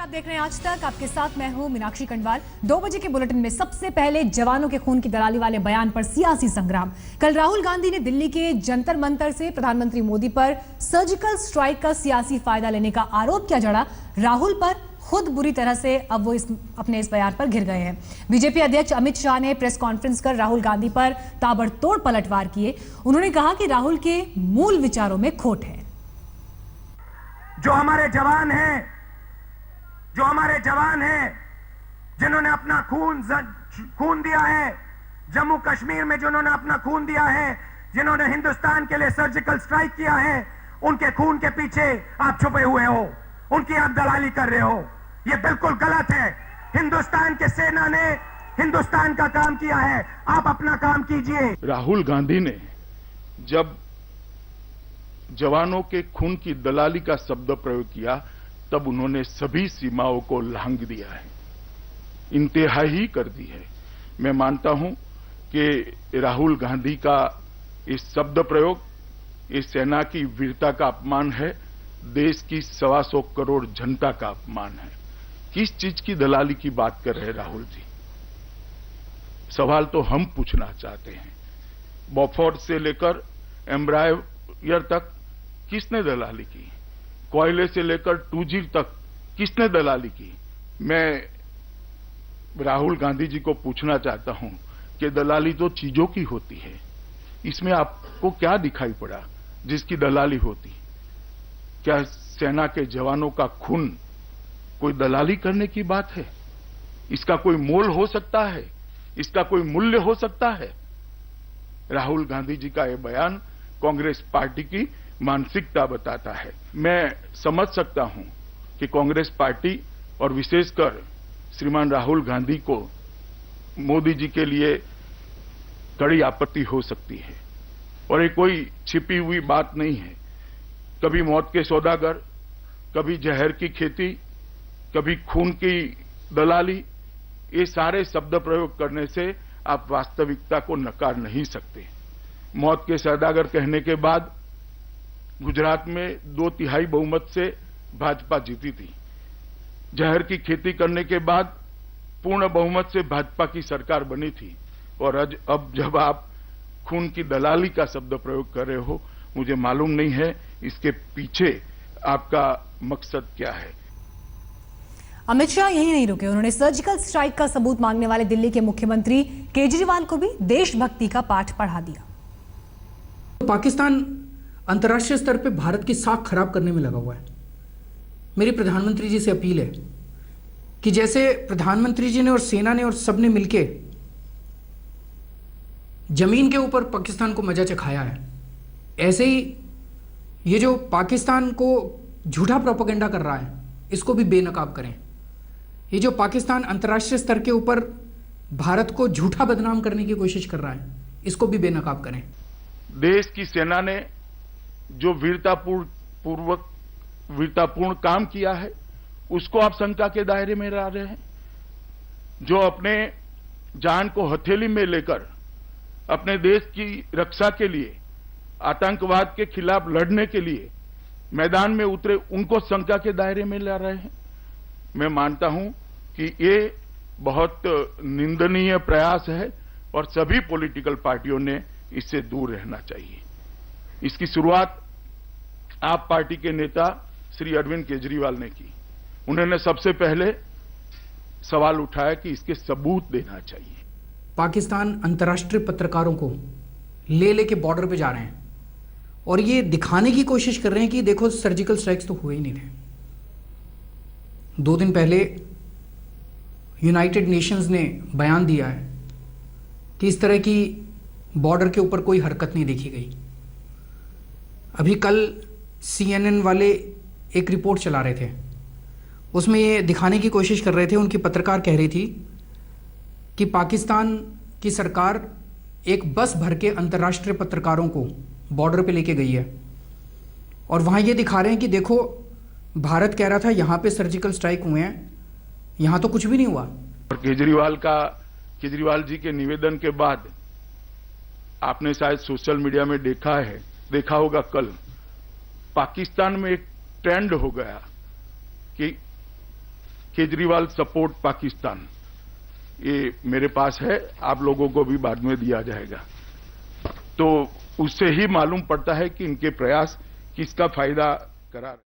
आप देख रहे हैं आज तक। आपके साथ मैं हूं मीनाक्षी कंडवाल। 2 बजे के बुलेटिन में सबसे पहले जवानों के खून की दलाली वाले बयान पर सियासी संग्राम। कल राहुल गांधी ने दिल्ली के जंतर मंतर से प्रधानमंत्री मोदी पर सर्जिकल स्ट्राइक का सियासी फायदा लेने का आरोप किया जड़ा। राहुल पर खुद बुरी तरह से अब वो अपने इस बयान पर घिर गए हैं। बीजेपी अध्यक्ष अमित शाह ने प्रेस कॉन्फ्रेंस कर राहुल गांधी पर ताबड़तोड़ पलटवार किए। उन्होंने कहा कि राहुल के मूल विचारों में खोट है। जो हमारे जवान हैं जिन्होंने अपना खून दिया है, जम्मू कश्मीर में जिन्होंने अपना खून दिया है, जिन्होंने हिंदुस्तान के लिए सर्जिकल स्ट्राइक किया है, उनके खून के पीछे आप छुपे हुए हो, उनकी आप दलाली कर रहे हो। ये बिल्कुल गलत है। हिंदुस्तान के सेना ने हिंदुस्तान का काम किया है, आप अपना काम कीजिए। राहुल गांधी ने जब जवानों के खून की दलाली का शब्द प्रयोग किया तब उन्होंने सभी सीमाओं को लांघ दिया है, इंतहाई कर दी है। मैं मानता हूं कि राहुल गांधी का इस शब्द प्रयोग इस सेना की वीरता का अपमान है, देश की 125 करोड़ जनता का अपमान है। किस चीज की दलाली की बात कर रहे हैं राहुल जी? सवाल तो हम पूछना चाहते हैं। बॉफोर्स से लेकर एम्ब्रायर तक किसने दलाली की? कोयले से लेकर 2G तक किसने दलाली की? मैं राहुल गांधी जी को पूछना चाहता हूं कि दलाली तो चीजों की होती है, इसमें आपको क्या दिखाई पड़ा जिसकी दलाली होती? क्या सेना के जवानों का खून कोई दलाली करने की बात है? इसका कोई मोल हो सकता है? इसका कोई मूल्य हो सकता है? राहुल गांधी जी का यह बयान कांग्रेस पार्टी की मानसिकता बताता है। मैं समझ सकता हूं कि कांग्रेस पार्टी और विशेषकर श्रीमान राहुल गांधी को मोदी जी के लिए कड़ी आपत्ति हो सकती है, और ये कोई छिपी हुई बात नहीं है। कभी मौत के सौदागर, कभी जहर की खेती, कभी खून की दलाली, ये सारे शब्द प्रयोग करने से आप वास्तविकता को नकार नहीं सकते। मौत के सौदागर कहने के बाद गुजरात में 2/3 बहुमत से भाजपा जीती थी। जहर की खेती करने के बाद पूर्ण बहुमत से भाजपा की सरकार बनी थी, और अब जब आप खून की दलाली का शब्द प्रयोग कर रहे हो, मुझे मालूम नहीं है इसके पीछे आपका मकसद क्या है। अमित शाह यही नहीं रुके। उन्होंने सर्जिकल स्ट्राइक का सबूत मांगने वाले दिल्ली के मुख्यमंत्री केजरीवाल को भी देशभक्ति का पाठ पढ़ा दिया। पाकिस्तान अंतर्राष्ट्रीय स्तर पे भारत की साख खराब करने में लगा हुआ है। मेरी प्रधानमंत्री जी से अपील है कि जैसे प्रधानमंत्री जी ने और सेना ने और सबने मिलके जमीन के ऊपर पाकिस्तान को मजा चखाया है, ऐसे ही ये जो पाकिस्तान को झूठा प्रोपेगेंडा कर रहा है, इसको भी बेनकाब करें। ये जो पाकिस्तान अंतर्राष्ट्रीय स्तर के ऊपर भारत को झूठा बदनाम करने की कोशिश कर रहा है, इसको भी बेनकाब करें। देश की सेना ने जो वीरतापूर्ण काम किया है, उसको आप शंका के दायरे में ला रहे हैं। जो अपने जान को हथेली में लेकर अपने देश की रक्षा के लिए, आतंकवाद के खिलाफ लड़ने के लिए मैदान में उतरे, उनको शंका के दायरे में ला रहे हैं। मैं मानता हूं कि ये बहुत निंदनीय प्रयास है और सभी पॉलिटिकल पार्टियों ने इससे दूर रहना चाहिए। इसकी शुरुआत आप पार्टी के नेता श्री अरविंद केजरीवाल ने की। उन्होंने सबसे पहले सवाल उठाया कि इसके सबूत देना चाहिए। पाकिस्तान अंतर्राष्ट्रीय पत्रकारों को लेके बॉर्डर पे जा रहे हैं और ये दिखाने की कोशिश कर रहे हैं कि देखो सर्जिकल स्ट्राइक्स तो हुए ही नहीं थे। 2 दिन पहले यूनाइटेड नेशंस ने बयान दिया है कि इस तरह की बॉर्डर के ऊपर कोई हरकत नहीं देखी गई। अभी कल CNN वाले एक रिपोर्ट चला रहे थे, उसमें ये दिखाने की कोशिश कर रहे थे, उनकी पत्रकार कह रही थी कि पाकिस्तान की सरकार एक बस भर के अंतर्राष्ट्रीय पत्रकारों को बॉर्डर पे लेके गई है और वहाँ ये दिखा रहे हैं कि देखो भारत कह रहा था यहाँ पे सर्जिकल स्ट्राइक हुए हैं, यहाँ तो कुछ भी नहीं हुआ। और केजरीवाल जी के निवेदन के बाद आपने शायद सोशल मीडिया में देखा होगा, कल पाकिस्तान में एक ट्रेंड हो गया कि केजरीवाल सपोर्ट पाकिस्तान, ये मेरे पास है, आप लोगों को भी बाद में दिया जाएगा। तो उससे ही मालूम पड़ता है कि इनके प्रयास किसका फायदा करा।